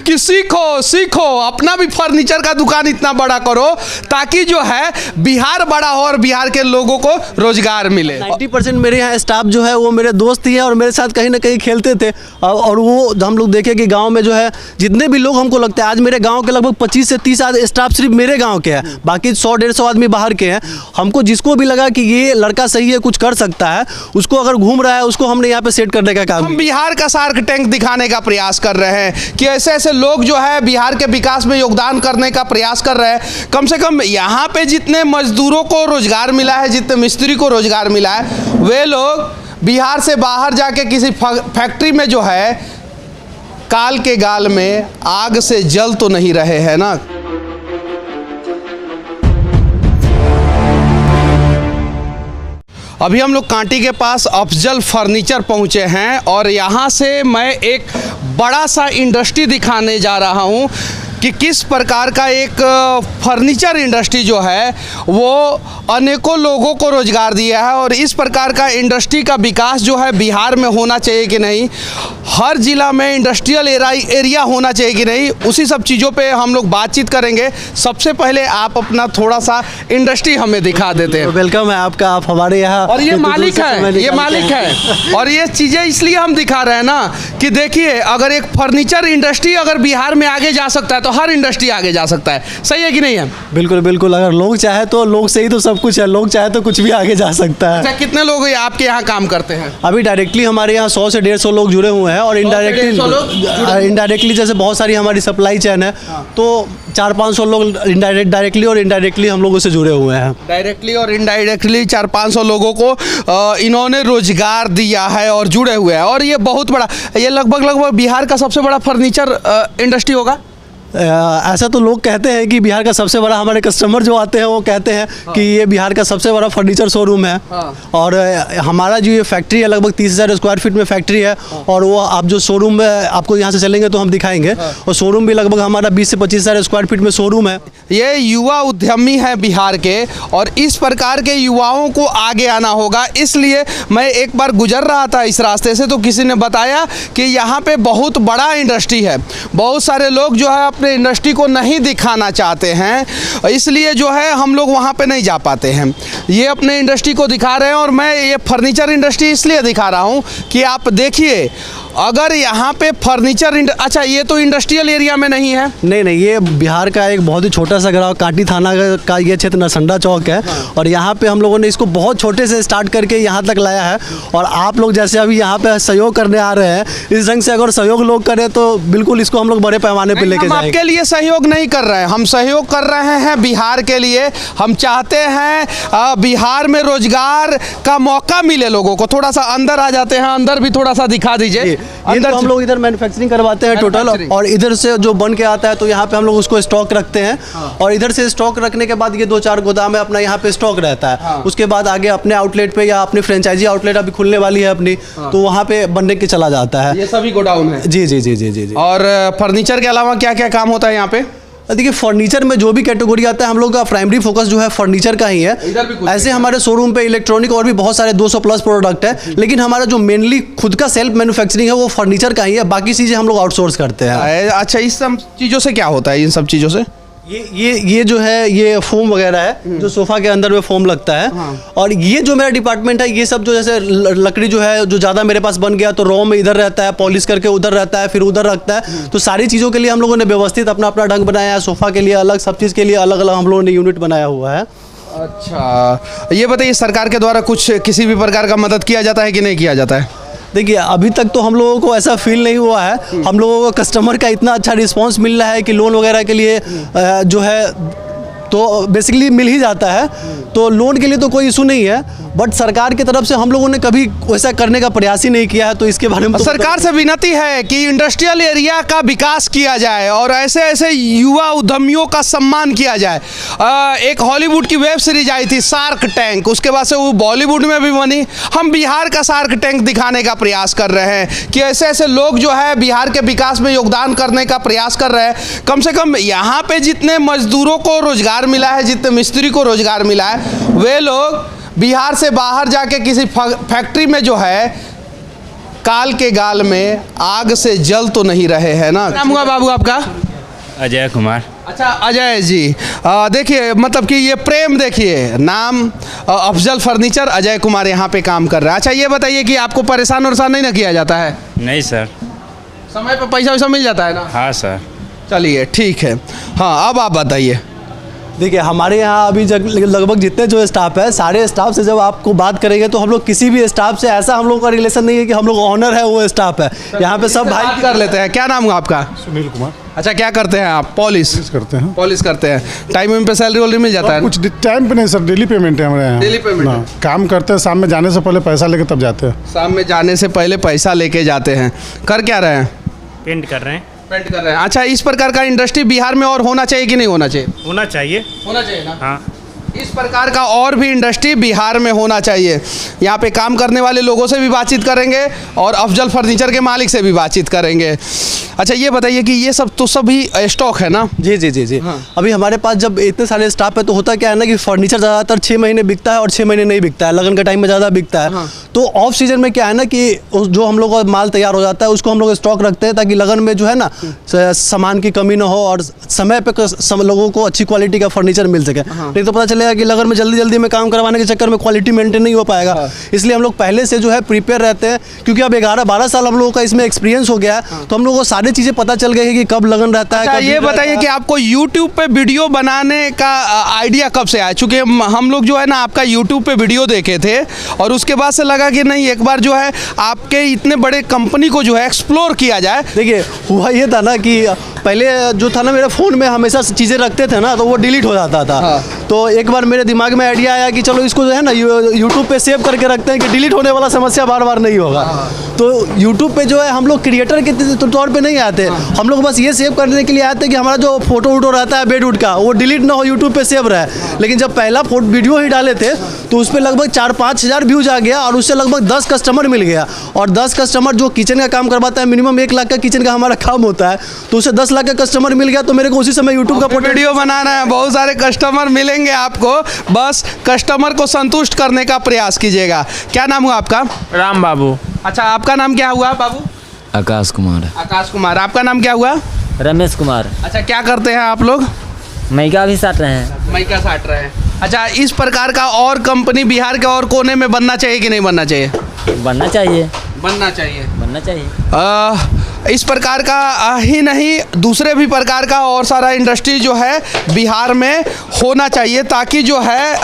कि सीखो सीखो, अपना भी फर्नीचर का दुकान इतना बड़ा करो ताकि जो है बिहार बड़ा हो और बिहार के लोगों को रोजगार मिले। 90% मेरे यहाँ स्टाफ जो है वो मेरे दोस्त ही हैं और मेरे साथ कहीं ना कहीं खेलते थे। और वो हम लोग देखे कि गांव में जो है जितने भी लोग हमको लगता है, आज मेरे गांव के लगभग 25 से 30 स्टाफ सिर्फ मेरे गांव के हैं, बाकी 100-150 आदमी बाहर के हैं। हमको जिसको भी लगा कि ये लड़का सही है, कुछ कर सकता है, उसको अगर घूम रहा है उसको हमने यहाँ पे सेट करने का काम। हम बिहार का शार्क टैंक दिखाने का प्रयास कर रहे हैं कि ऐसे ऐसे लोग जो है बिहार के विकास में योगदान करने का प्रयास कर रहे हैं। कम से कम यहाँ पे जितने मजदूरों को रोजगार मिला है, जितने मिस्त्री को रोजगार मिला है, वे लोग बिहार से बाहर जाके किसी फैक्ट्री में जो है काल के गाल में आग से जल तो नहीं रहे हैं ना। अभी हम लोग कांटी के पास अफजल फर्नीचर पहुंचे हैं और यहाँ से मैं एक बड़ा सा इंडस्ट्री दिखाने जा रहा हूँ कि किस प्रकार का एक फर्नीचर इंडस्ट्री जो है वो अनेकों लोगों को रोजगार दिया है। और इस प्रकार का इंडस्ट्री का विकास जो है बिहार में होना चाहिए कि नहीं, हर ज़िला में इंडस्ट्रियल एरिया होना चाहिए कि नहीं, उसी सब चीज़ों पे हम लोग बातचीत करेंगे। सबसे पहले आप अपना थोड़ा सा इंडस्ट्री हमें दिखा देते हैं। वेलकम है आपका, आप हमारे यहाँ। और ये मालिक है, ये मालिक है। और ये चीज़ें इसलिए हम दिखा रहे हैं ना कि देखिए, अगर एक फर्नीचर इंडस्ट्री अगर बिहार में आगे जा सकता है तो हर इंडस्ट्री आगे जा सकता है। सही है कि नहीं है? बिल्कुल बिल्कुल, अगर लोग चाहे तो, लोग से ही तो सब कुछ है, लोग चाहे तो कुछ भी आगे जा सकता है। अच्छा, कितने लोग आपके यहाँ काम करते हैं? अभी डायरेक्टली हमारे यहाँ 100 से 150 लोग जुड़े हुए हैं और इनडायरेक्टली जैसे बहुत सारी हमारी सप्लाई चेन है, तो 400-500 लोग डायरेक्टली और इनडायरेक्टली हम लोगों से जुड़े हुए हैं। डायरेक्टली और इनडायरेक्टली 400-500 लोगों को इन्होंने रोजगार दिया है और जुड़े हुए हैं। और ये बहुत बड़ा, ये लगभग बिहार का सबसे बड़ा फर्नीचर इंडस्ट्री होगा। ऐसा तो लोग कहते हैं कि बिहार का सबसे बड़ा, हमारे कस्टमर जो आते हैं वो कहते हैं कि ये बिहार का सबसे बड़ा फर्नीचर शोरूम है। और हमारा जो ये फैक्ट्री है लगभग 30,000 स्क्वायर फीट में फैक्ट्री है। और वो आप जो शोरूम में आपको यहाँ से चलेंगे तो हम दिखाएंगे। और शोरूम भी लगभग हमारा 20 से 25,000 स्क्वायर फीट में शोरूम है। ये युवा उद्यमी है बिहार के और इस प्रकार के युवाओं को आगे आना होगा। इसलिए मैं एक बार गुजर रहा था इस रास्ते से तो किसी ने बताया कि यहाँ पे बहुत बड़ा इंडस्ट्री है। बहुत सारे लोग जो है अपने इंडस्ट्री को नहीं दिखाना चाहते हैं, इसलिए जो है हम लोग वहाँ पे नहीं जा पाते हैं। ये अपने इंडस्ट्री को दिखा रहे हैं और मैं ये फर्नीचर इंडस्ट्री इसलिए दिखा रहा हूँ कि आप देखिए, अगर यहाँ पे फर्नीचर अच्छा, ये तो इंडस्ट्रियल एरिया में नहीं है। नहीं, ये बिहार का एक बहुत ही छोटा सा गाँव, कांटी थाना का ये क्षेत्र नरसंडा चौक है। और यहाँ पे हम लोगों ने इसको बहुत छोटे से स्टार्ट करके यहाँ तक लाया है। और आप लोग जैसे अभी यहाँ पे सहयोग करने आ रहे हैं, इस ढंग से अगर सहयोग लोग करें तो बिल्कुल इसको हम लोग बड़े पैमाने पे लेके जाएंगे। आपके लिए सहयोग नहीं कर रहे हैं, हम सहयोग कर रहे हैं बिहार के लिए। हम चाहते हैं बिहार में रोजगार का मौका मिले लोगों को। थोड़ा सा अंदर आ जाते हैं, अंदर भी थोड़ा सा दिखा दीजिए। अंदर तो हम लोग इधर मैन्युफैक्चरिंग करवाते हैं टोटल, और इधर से जो बन के आता है तो यहाँ पे हम लोग उसको स्टॉक रखते हैं। और इधर से स्टॉक रखने के बाद ये 2-4 गोदाम है अपना यहाँ पे स्टॉक रहता है। उसके बाद आगे अपने आउटलेट पे या अपने फ्रेंचाइजी आउटलेट अभी खुलने वाली है अपनी, तो वहाँ पे बनने के चला जाता है। ये सभी गोडाउन है? जी जी जी जी जी जी। और फर्नीचर के अलावा क्या क्या काम होता है यहाँ पे? देखिए, फर्नीचर में जो भी कैटेगरी आता है हम लोग का प्राइमरी फोकस जो है फर्नीचर का ही है। ऐसे हमारे शोरूम पे इलेक्ट्रॉनिक और भी बहुत सारे 200 प्लस प्रोडक्ट है, लेकिन हमारा जो मेनली खुद का सेल्फ मैन्युफैक्चरिंग है वो फर्नीचर का ही है। बाकी चीज़ें हम लोग आउटसोर्स करते हैं। अच्छा, इस सब चीज़ों से क्या होता है? इन सब चीज़ों से ये जो है ये फोम वगैरह है जो सोफा के अंदर में फोम लगता है। और ये जो मेरा डिपार्टमेंट है, ये सब जो जैसे लकड़ी जो है जो ज़्यादा मेरे पास बन गया तो रॉ में इधर रहता है, पॉलिश करके उधर रहता है, फिर उधर रखता है। तो सारी चीज़ों के लिए हम लोगों ने व्यवस्थित अपना अपना ढंग बनाया है। सोफा के लिए अलग, सब चीज़ के लिए अलग अलग हम लोगों ने यूनिट बनाया हुआ है। अच्छा, ये बताइए, सरकार के द्वारा कुछ किसी भी प्रकार का मदद किया जाता है कि नहीं किया जाता है? देखिए, अभी तक तो हम लोगों को ऐसा फील नहीं हुआ है। हम लोगों को कस्टमर का इतना अच्छा रिस्पांस मिल रहा है कि लोन वगैरह के लिए जो है तो बेसिकली मिल ही जाता है। तो लोन के लिए तो कोई इशू नहीं है, बट सरकार की तरफ से हम लोगों ने कभी वैसा करने का प्रयास ही नहीं किया है। तो इसके बारे में सरकार से विनती है कि इंडस्ट्रियल एरिया का विकास किया जाए और ऐसे ऐसे युवा उद्यमियों का सम्मान किया जाए। एक हॉलीवुड की वेब सीरीज आई थी शार्क टैंक, उसके बाद से वो बॉलीवुड में भी बनी। हम बिहार का शार्क टैंक दिखाने का प्रयास कर रहे हैं कि ऐसे ऐसे लोग जो है बिहार के विकास में योगदान करने का प्रयास कर रहे हैं। कम से कम यहाँ पे जितने मजदूरों को रोजगार मिला है, जितने मिस्त्री को रोजगार मिला है, वे लोग बिहार से बाहर जाके किसी फैक्ट्री में जो है काल के गाल में आग से जल तो नहीं रहे हैं ना। नाम हुआ बाबू आपका? अजय कुमार। अच्छा अजय जी, देखिए मतलब कि ये प्रेम, देखिए नाम अफजल फर्नीचर, अजय कुमार यहाँ पे काम कर रहा है। अच्छा ये बताइए कि आपको परेशान वरेशान नहीं ना किया जाता है? नहीं सर। समय पे पैसा वैसा मिल जाता है ना? हाँ सर। चलिए ठीक है। हाँ अब आप बताइए। देखिए हमारे यहाँ अभी लगभग जितने जो स्टाफ है, सारे स्टाफ से जब आपको बात करेंगे तो हम लोग किसी भी स्टाफ से ऐसा हम लोग का रिलेशन नहीं है कि हम लोग ऑनर है वो स्टाफ है। यहाँ पे सब भाई बात कर लेते हैं। क्या नाम हुआ आपका? सुनील कुमार। अच्छा क्या करते हैं आप? पॉलिश करते हैं। पॉलिश करते हैं। टाइम पे सैलरी वैलरी मिल जाता है? कुछ टाइम पे नहीं सर, डेली पेमेंट है हमारे यहाँ। डेली पेमेंट है। काम करते हैं, शाम में जाने से पहले पैसा लेके तब जाते हैं। शाम में जाने से पहले पैसा लेके जाते हैं। कर क्या रहे हैं? पेंट कर रहे हैं। पेंट कर रहे हैं। अच्छा इस प्रकार का इंडस्ट्री बिहार में और होना चाहिए कि नहीं होना चाहिए? होना चाहिए। होना चाहिए ना। हाँ। इस प्रकार का और भी इंडस्ट्री बिहार में होना चाहिए। यहाँ पे काम करने वाले लोगों से भी बातचीत करेंगे और अफजल फर्नीचर के मालिक से भी बातचीत करेंगे। अच्छा ये बताइए कि ये सब तो सभी स्टॉक है ना? जी जी जी जी। हाँ। अभी हमारे पास जब इतने सारे स्टाफ है तो होता क्या है ना कि फर्नीचर ज़्यादातर 6 महीने बिकता है और 6 महीने नहीं बिकता है, लगन के टाइम में ज़्यादा बिकता है। हाँ। तो ऑफ सीजन में क्या है ना कि जो हम लोग का माल तैयार हो जाता है उसको हम लोग स्टॉक रखते हैं ताकि लगन में जो है ना सामान की कमी ना हो और समय पे लोगों को अच्छी क्वालिटी का फर्नीचर मिल सके। नहीं तो पता चलेगा कि लगन में जल्दी में काम करवाने के चक्कर में क्वालिटी मेंटेन नहीं हो पाएगा। इसलिए हम लोग पहले से जो है प्रिपेयर रहते हैं, क्योंकि अब 11-12 साल हम लोगों का इसमें एक्सपीरियंस हो गया है। तो हम लोगों को सारी चीज़ें पता चल गई है कि कब लगन रहता है। अच्छा ये बताइए कि आपको YouTube पे वीडियो बनाने का आइडिया कब से आया? चूँकि हम लोग जो है ना आपका YouTube पे वीडियो देखे थे और उसके बाद से लगा कि नहीं एक बार जो है आपके इतने बड़े कंपनी को जो है एक्सप्लोर किया जाए। देखिए हुआ ये था ना कि पहले जो था ना मेरे फ़ोन में हमेशा चीज़ें रखते थे ना तो वो डिलीट हो जाता था। हाँ। तो एक बार मेरे दिमाग में आइडिया आया कि चलो इसको जो है ना यूट्यूब पे सेव करके रखते हैं कि डिलीट होने वाला समस्या बार बार नहीं होगा। तो यूट्यूब पे जो है हम लोग क्रिएटर के तौर पे नहीं आते, हम लोग बस ये सेव करने के लिए आते हैं कि हमारा जो फोटो वोटो रहता है बेड उड का वो डिलीट ना हो, यूट्यूब पे सेव रहे। लेकिन जब पहला वीडियो ही डाले थे तो उस पर लगभग 4-5 हज़ार व्यूज आ गया और उससे लगभग 10 कस्टमर मिल गया। और 10 कस्टमर जो किचन का काम करवाता है, मिनिमम 1 लाख का किचन का हमारा काम होता है, तो उसे 10 लाख का कस्टमर मिल गया। तो मेरे को उसी समय यूट्यूब का वीडियो बनाना है, बहुत सारे कस्टमर मिलेंगे आपको, बस कस्टमर को संतुष्ट करने का प्रयास कीजिएगा। क्या नाम हुआ आपका? राम बाबू। अच्छा आपका नाम क्या हुआ बाबू? आकाश कुमार। आकाश कुमार। आपका नाम क्या हुआ? रमेश कुमार। अच्छा क्या करते हैं आप लोग? मैका भी साट रहे हैं। मैका साट रहे हैं। अच्छा इस प्रकार का और कंपनी बिहार के और कोने में बनना चाहिए कि नहीं बनना चाहिए? बनना चाहिए। बनना चाहिए। बनना चाहिए। इस प्रकार का ही नहीं, दूसरे भी प्रकार का और सारा इंडस्ट्री जो है बिहार में होना चाहिए ताकि जो है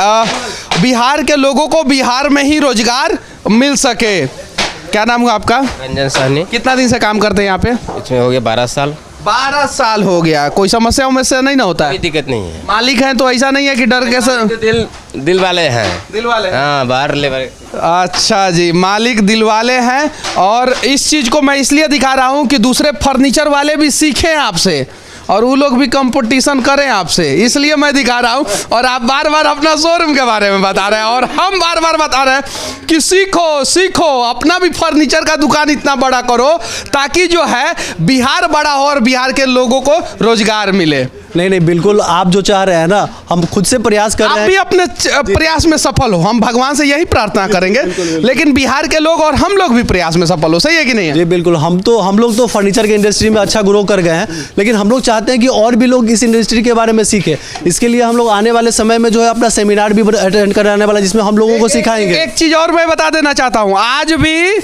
बिहार के लोगों को बिहार में ही रोजगार मिल सके। क्या नाम हुआ आपका? रंजन सहनी। कितना दिन से काम करते हैं यहाँ पे? इसमें हो गया 12 साल। 12 साल हो गया। कोई समस्या उमस्या नहीं ना होता है? कोई दिक्कत नहीं है। मालिक हैं तो ऐसा नहीं है कि डर के दिल वाले हैं। दिल वाले? हाँ बाहर ले। अच्छा जी, मालिक दिल वाले हैं। और इस चीज़ को मैं इसलिए दिखा रहा हूँ कि दूसरे फर्नीचर वाले भी सीखें आपसे और वो लोग भी कंपटीशन करें आपसे, इसलिए मैं दिखा रहा हूँ। और आप बार बार अपना शोरूम के बारे में बता रहे हैं और हम बार बार बता रहे हैं कि सीखो सीखो, अपना भी फर्नीचर का दुकान इतना बड़ा करो ताकि जो है बिहार बड़ा हो और बिहार के लोगों को रोजगार मिले। नहीं बिल्कुल, आप जो चाह रहे हैं ना हम खुद से प्रयास कर रहे हैं। आप भी अपने प्रयास में सफल हो, हम भगवान से यही प्रार्थना करेंगे। लेकिन बिहार के लोग और हम लोग भी प्रयास में सफल हो, सही है कि नहीं है? जी बिल्कुल। हम लोग तो फर्नीचर के इंडस्ट्री में अच्छा ग्रो कर गए हैं, लेकिन हम लोग चाहते हैं कि और भी लोग इस इंडस्ट्री के बारे में सीखें। इसके लिए हम लोग आने वाले समय में जो है अपना सेमिनार भी अटेंड कराने वाला, जिसमें हम लोगों को सिखाएंगे। एक चीज और मैं बता देना चाहता हूँ, आज भी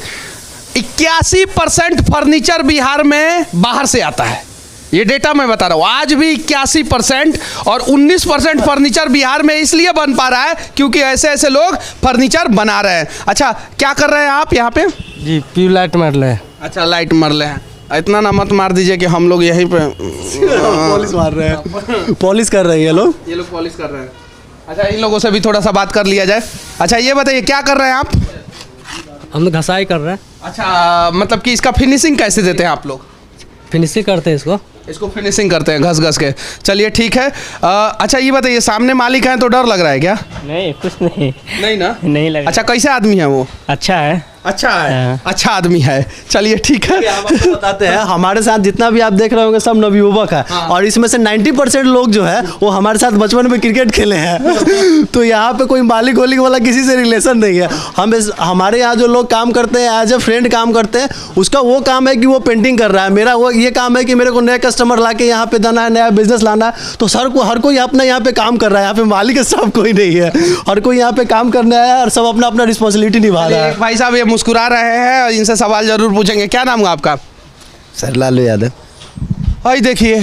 81% फर्नीचर बिहार में बाहर से आता है। ये डेटा मैं बता रहा हूँ, आज भी 81% और 19% फर्नीचर बिहार में इसलिए बन पा रहा है क्योंकि ऐसे ऐसे लोग फर्नीचर बना रहे हैं। अच्छा क्या कर रहे हैं आप यहाँ पे? जी ट्यूब लाइट मार रहे हैं। अच्छा लाइट मार रहे हैं। इतना ना मत मार दीजिए कि हम लोग यहीं पे पॉलिश मार रहे हैं, पॉलिश कर रहे हैं ये लोग पॉलिश कर रहे हैं। अच्छा इन लोगों से भी थोड़ा सा बात कर लिया जाए। अच्छा ये बताइए क्या कर रहे हैं आप? हम लोग घसाई कर रहे हैं। अच्छा मतलब कि इसका फिनिशिंग कैसे देते हैं आप लोग? फिनिशिंग करते हैं इसको फिनिशिंग करते हैं घस घस के। चलिए ठीक है। अच्छा ये बताइए सामने मालिक हैं तो डर लग रहा है क्या? नहीं कुछ नहीं। नहीं ना? नहीं लगा। अच्छा कैसे आदमी है वो? अच्छा है। अच्छा है, हाँ। अच्छा आदमी है, चलिए ठीक है। हम आपको बताते हैं, हमारे साथ जितना भी आप देख रहे होंगे सब नवयुवक है। और इसमें से 90% लोग जो है वो हमारे साथ बचपन में क्रिकेट खेले हैं। तो यहाँ पे कोई मालिक वालिक वाला किसी से रिलेशन नहीं है। हमारे यहाँ जो लोग काम करते हैं एज ए फ्रेंड काम करते हैं, उसका वो काम है कि वो पेंटिंग कर रहा है, मेरा वो ये काम है कि मेरे को नए कस्टमर ला के यहाँ पे देना है, नया बिजनेस लाना है। तो हर कोई अपना यहाँ पे काम कर रहा है, यहाँ पे मालिक स्टाफ कोई नहीं है, हर कोई यहाँ पे काम करने आया है और सब अपना अपना रिस्पॉन्सिबिलिटी निभा रहा है। भाई साहब ये मुस्कुरा रहे हैं और इनसे सवाल जरूर पूछेंगे। क्या नाम है आपका? सर लालू यादव। भाई देखिए,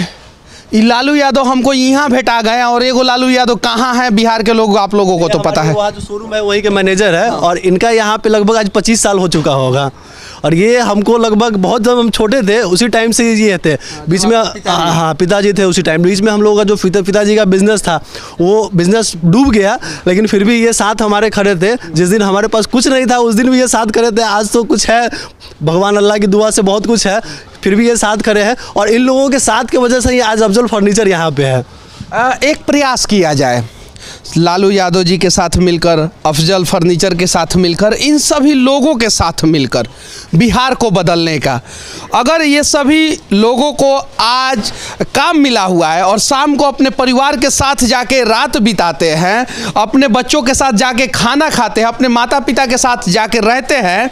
ये लालू यादव हमको यहाँ भेटा गए और एगो लालू यादव कहाँ है? बिहार के लोग, आप लोगों को तो पता है। वहाँ जो शोरूम है वही के मैनेजर है और इनका यहाँ पे लगभग आज 25 साल हो चुका होगा। और ये हमको लगभग बहुत, जब हम छोटे थे उसी टाइम से ये थे, बीच में हाँ पिताजी थे उसी टाइम, बीच में हम लोगों का जो पिताजी का बिजनेस था वो बिजनेस डूब गया, लेकिन फिर भी ये साथ हमारे खड़े थे। जिस दिन हमारे पास कुछ नहीं था उस दिन भी ये साथ खड़े थे। आज तो कुछ है, भगवान अल्लाह की दुआ से बहुत कुछ है, फिर भी ये साथ खड़े हैं और इन लोगों के साथ की वजह से ही आज अफजल फर्नीचर यहाँ पे है। एक प्रयास किया जाए लालू यादव जी के साथ मिलकर, अफजल फर्नीचर के साथ मिलकर, इन सभी लोगों के साथ मिलकर बिहार को बदलने का। अगर ये सभी लोगों को आज काम मिला हुआ है और शाम को अपने परिवार के साथ जाके रात बिताते हैं, अपने बच्चों के साथ जाके खाना खाते हैं, अपने माता पिता के साथ जाके रहते हैं,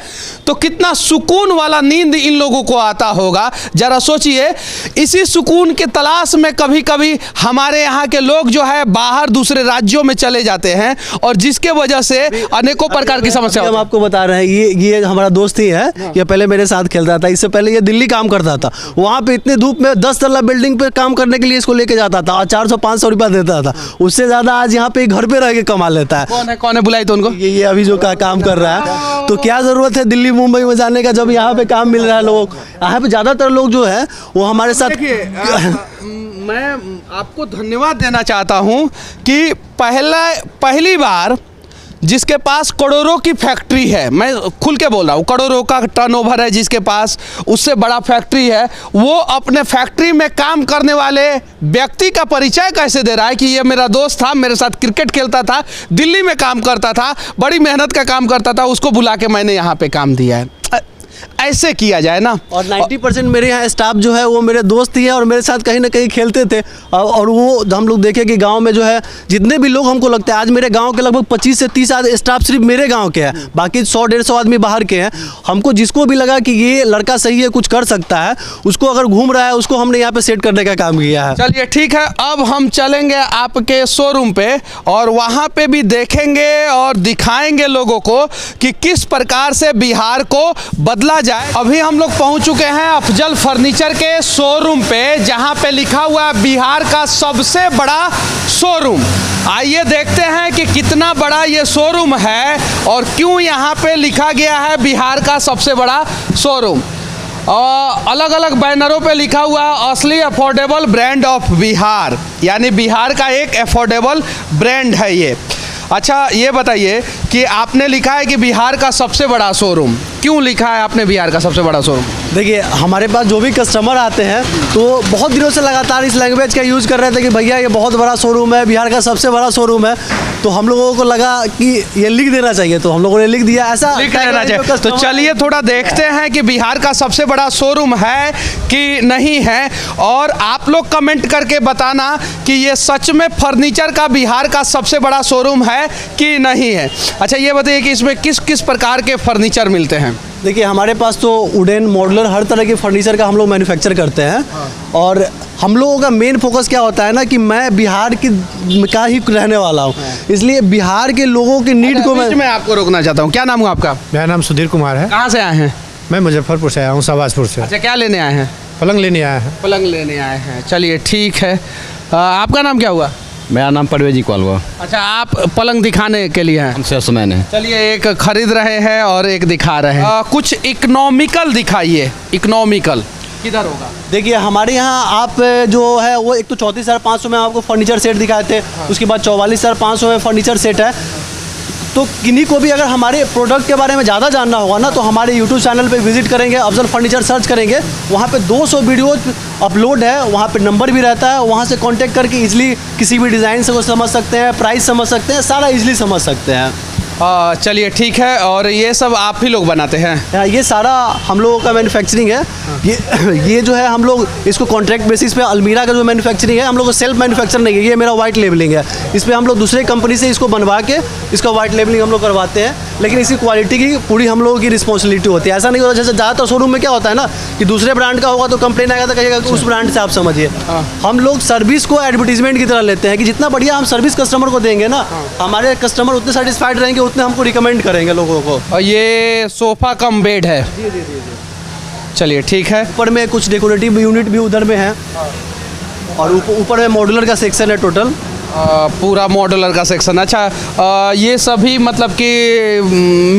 तो कितना सुकून वाला नींद इन लोगों को आता होगा। जरा सोचिए, इसी सुकून के तलाश में कभी कभी हमारे यहाँ के लोग जो है बाहर दूसरे राज्यों में चले जाते हैं और जिसके वजह से अनेकों प्रकार की समस्या हम आपको बता रहे हैं, ये हमारा दोस्त ही है, ये पहले मेरे साथ खेलता था, इससे पहले ये दिल्ली काम करता था। वहाँ पे इतने धूप में 10 तल्ला बिल्डिंग पे काम करने के लिए इसको लेके जाता था और 400-500 रुपया देता था। उससे ज़्यादा आज यहाँ पे घर पे रह के कमा लेता है। कौन है बुलाई तो उनको? ये अभी जो काम कर रहा है। तो क्या ज़रूरत है दिल्ली मुंबई में जाने का जब यहाँ पे काम मिल रहा है। लोग यहाँ पे ज़्यादातर लोग जो है वो हमारे साथ। मैं आपको धन्यवाद देना चाहता हूं कि पहली बार जिसके पास करोड़ों की फैक्ट्री है, मैं खुल के बोल रहा हूँ, करोड़ों का टर्नओवर है जिसके पास, उससे बड़ा फैक्ट्री है, वो अपने फैक्ट्री में काम करने वाले व्यक्ति का परिचय कैसे दे रहा है कि ये मेरा दोस्त था, मेरे साथ क्रिकेट खेलता था, दिल्ली में काम करता था, बड़ी मेहनत का काम करता था, उसको बुला के मैंने यहाँ पे काम दिया है। ऐसे किया जाए ना। और 90% मेरे यहाँ स्टाफ जो है वो मेरे दोस्त ही है और मेरे साथ कहीं ना कहीं खेलते थे। और वो हम लोग देखे कि गांव में जो है जितने भी लोग हमको लगता है, आज मेरे गांव के लगभग 25 से 30 स्टाफ सिर्फ मेरे गांव के हैं, बाकी 100-150 आदमी बाहर के हैं। हमको जिसको भी लगा कि ये लड़का सही है, कुछ कर सकता है, उसको अगर घूम रहा है उसको हमने यहाँ पे सेट करने का काम किया है। चलिए ठीक है, अब हम चलेंगे आपके शोरूम पे और वहाँ पे भी देखेंगे और दिखाएंगे लोगों को कि किस प्रकार से बिहार को बदला जाए। अभी हम लोग पहुंच चुके हैं अफजल फर्नीचर के शोरूम पे, जहां पे लिखा हुआ है बिहार का सबसे बड़ा शोरूम। आइए देखते हैं कि कितना बड़ा ये शोरूम है और क्यों यहाँ पे लिखा गया है बिहार का सबसे बड़ा शोरूम। अलग अलग बैनरों पे लिखा हुआ है असली अफोर्डेबल ब्रांड ऑफ बिहार, यानी बिहार का एक अफोर्डेबल ब्रांड है ये। अच्छा ये बताइए कि आपने लिखा है कि बिहार का सबसे बड़ा शोरूम, क्यों लिखा है आपने बिहार का सबसे बड़ा शोरूम? देखिए, हमारे पास जो भी कस्टमर आते हैं तो बहुत दिनों से लगातार इस लैंग्वेज का यूज़ कर रहे थे कि भैया ये बहुत बड़ा शोरूम है, बिहार का सबसे बड़ा शोरूम है। तो हम लोगों को लगा कि ये लिख देना चाहिए, तो हम लोगों ने लिख दिया। ऐसा लिख देना चाहिए। तो चलिए थोड़ा देखते हैं कि बिहार का सबसे बड़ा शोरूम है कि नहीं है, और आप लोग कमेंट करके बताना कि ये सच में फर्नीचर का बिहार का सबसे बड़ा शोरूम है कि नहीं है। अच्छा ये बताइए कि इसमें किस किस प्रकार के फर्नीचर मिलते हैं? देखिए, हमारे पास तो वुडन, मॉडुलर, हर तरह के फर्नीचर का हम लोग मैन्युफैक्चर करते हैं। और हम लोगों का मेन फोकस क्या होता है ना कि मैं बिहार का ही रहने वाला हूँ, इसलिए बिहार के लोगों की नीड को मैं आपको रोकना चाहता हूँ। क्या नाम है आपका? मेरा नाम सुधीर कुमार है। कहाँ से आए हैं? मैं मुजफ्फरपुर से आया हूँ, शाहबाजपुर से। अच्छा क्या लेने आए हैं? पलंग लेने आया है। पलंग लेने आए हैं, चलिए ठीक है। आपका नाम क्या हुआ? मेरा नाम परवेज इकबाल हुआ। अच्छा, आप पलंग दिखाने के लिए हैं? सेल्समैन है। चलिए, एक खरीद रहे हैं और एक दिखा रहे हैं। कुछ इकोनॉमिकल दिखाइए। इकोनॉमिकल किधर होगा? देखिए, हमारे यहाँ आप जो है वो एक तो 34,500 में आपको फर्नीचर सेट दिखाए थे। उसके बाद 44,500 में फर्नीचर सेट है। तो किन्हीं को भी अगर हमारे प्रोडक्ट के बारे में ज़्यादा जानना होगा ना तो हमारे यूट्यूब चैनल पे विजिट करेंगे, अफजल फर्नीचर सर्च करेंगे, वहाँ पे 200 वीडियोज अपलोड है, वहाँ पे नंबर भी रहता है, वहाँ से कांटेक्ट करके इजीली किसी भी डिज़ाइन से वो समझ सकते हैं, प्राइस समझ सकते हैं, सारा इजीली समझ सकते हैं। चलिए ठीक है। और ये सब आप ही लोग बनाते हैं? ये सारा हम लोगों का मैन्युफैक्चरिंग है। ये जो है हम लोग इसको कॉन्ट्रैक्ट बेसिस पे अलमीरा का जो मैन्युफैक्चरिंग है हम लोग को सेल्फ मैन्युफैक्चर नहीं है, ये मेरा वाइट लेबलिंग है। इस पर हम लोग दूसरे कंपनी से इसको बनवा के इसका वाइट लेबलिंग हम लोग करवाते हैं, लेकिन इसकी क्वालिटी की पूरी हम लोगों की रिस्पॉन्सिबिलिटी होती है। ऐसा नहीं होता जैसे ज़्यादातर शोरूम में क्या होता है ना कि दूसरे ब्रांड का होगा तो कंप्लेन आएगा तो कहिएगा कि उस ब्रांड से आप समझिए। हम लोग सर्विस को एडवर्टीजमेंट की तरह लेते हैं कि जितना बढ़िया हम सर्विस कस्टमर को देंगे ना, हमारे कस्टमर उतने सेटिस्फाइड रहेंगे, उतने हमको रिकमेंड करेंगे लोगों को। और ये सोफ़ा कम बेड है? चलिए ठीक है। ऊपर में कुछ डेकोरेटिव यूनिट भी उधर में है और ऊपर में मॉड्यूलर का सेक्शन है टोटल। पूरा मॉड्यूलर का सेक्शन। अच्छा, ये सभी मतलब कि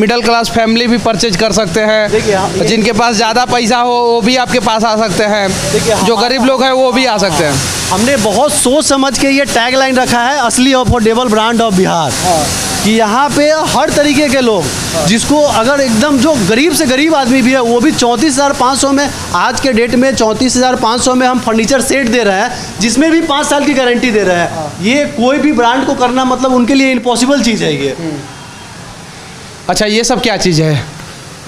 मिडिल क्लास फैमिली भी परचेज कर सकते हैं? जिनके पास ज़्यादा पैसा हो वो भी आपके पास आ सकते हैं, जो गरीब लोग हैं वो भी आ सकते हैं। हमने बहुत सोच समझ के ये टैग लाइन रखा है, असली अफोर्डेबल ब्रांड ऑफ बिहार, कि यहाँ पे हर तरीके के लोग, जिसको अगर एकदम जो गरीब से गरीब आदमी भी है वो भी 34,500 में, आज के डेट में 34,500 में हम फर्नीचर सेट दे रहे हैं, जिसमें भी 5 साल की गारंटी दे रहे हैं। ये कोई भी ब्रांड को करना मतलब उनके लिए इम्पॉसिबल चीज़ है ये। अच्छा, ये सब क्या चीज़ है?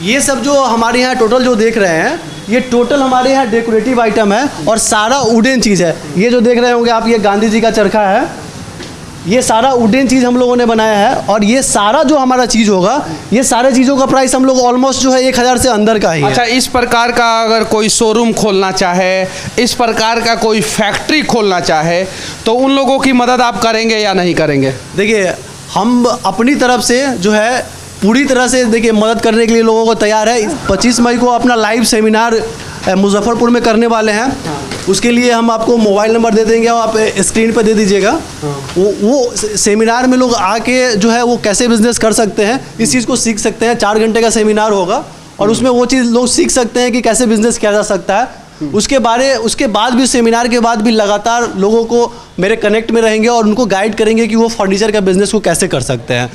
ये सब जो हमारे यहाँ टोटल जो देख रहे हैं ये टोटल हमारे यहाँ डेकोरेटिव आइटम है और सारा वुडन चीज़ है। ये जो देख रहे होंगे आप, ये गांधी जी का चरखा है, ये सारा वुडन चीज़ हम लोगों ने बनाया है। और ये सारा जो हमारा चीज़ होगा, ये सारे चीज़ों का प्राइस हम लोग ऑलमोस्ट जो है 1,000 से अंदर का ही है। अच्छा, इस प्रकार का अगर कोई शोरूम खोलना चाहे, इस प्रकार का कोई फैक्ट्री खोलना चाहे, तो उन लोगों की मदद आप करेंगे या नहीं करेंगे? देखिए, हम अपनी तरफ से जो है पूरी तरह से देखिए मदद करने के लिए लोगों को तैयार है। 25 मई को अपना लाइव सेमिनार मुजफ्फरपुर में करने वाले हैं। उसके लिए हम आपको मोबाइल नंबर दे देंगे और आप स्क्रीन पर दे दीजिएगा। वो सेमिनार में लोग आके जो है वो कैसे बिजनेस कर सकते हैं इस चीज़ को सीख सकते हैं। 4 घंटे का सेमिनार होगा और उसमें वो चीज़ लोग सीख सकते हैं कि कैसे बिजनेस किया जा सकता है। उसके बाद भी सेमिनार के बाद भी लगातार लोगों को मेरे कनेक्ट में रहेंगे और उनको गाइड करेंगे कि वो फर्नीचर का बिज़नेस को कैसे कर सकते हैं।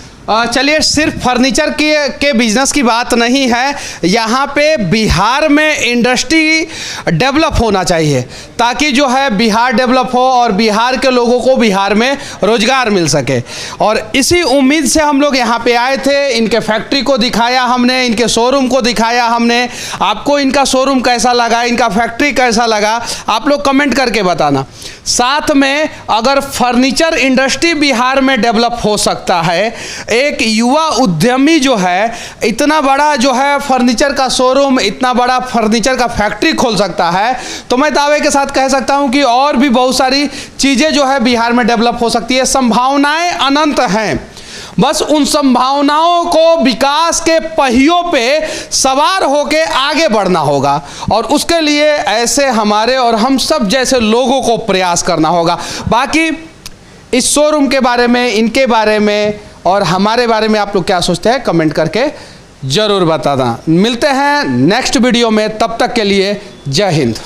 चलिए, सिर्फ फर्नीचर के बिजनेस की बात नहीं है, यहाँ पे बिहार में इंडस्ट्री डेवलप होना चाहिए ताकि जो है बिहार डेवलप हो और बिहार के लोगों को बिहार में रोजगार मिल सके। और इसी उम्मीद से हम लोग यहाँ पे आए थे। इनके फैक्ट्री को दिखाया हमने, इनके शोरूम को दिखाया हमने। आपको इनका शोरूम कैसा लगा, इनका फैक्ट्री कैसा लगा, आप लोग कमेंट करके बताना। साथ में अगर फर्नीचर इंडस्ट्री बिहार में डेवलप हो सकता है, एक युवा उद्यमी जो है इतना बड़ा जो है फर्नीचर का शोरूम, इतना बड़ा फर्नीचर का फैक्ट्री खोल सकता है, तो मैं दावे के साथ कह सकता हूं कि और भी बहुत सारी चीज़ें जो है बिहार में डेवलप हो सकती है। संभावनाएं अनंत हैं, बस उन संभावनाओं को विकास के पहियों पे सवार होके आगे बढ़ना होगा और उसके लिए ऐसे हमारे और हम सब जैसे लोगों को प्रयास करना होगा। बाकी इस शोरूम के बारे में, इनके बारे में और हमारे बारे में आप लोग क्या सोचते हैं कमेंट करके ज़रूर बताना। मिलते हैं नेक्स्ट वीडियो में, तब तक के लिए जय हिंद।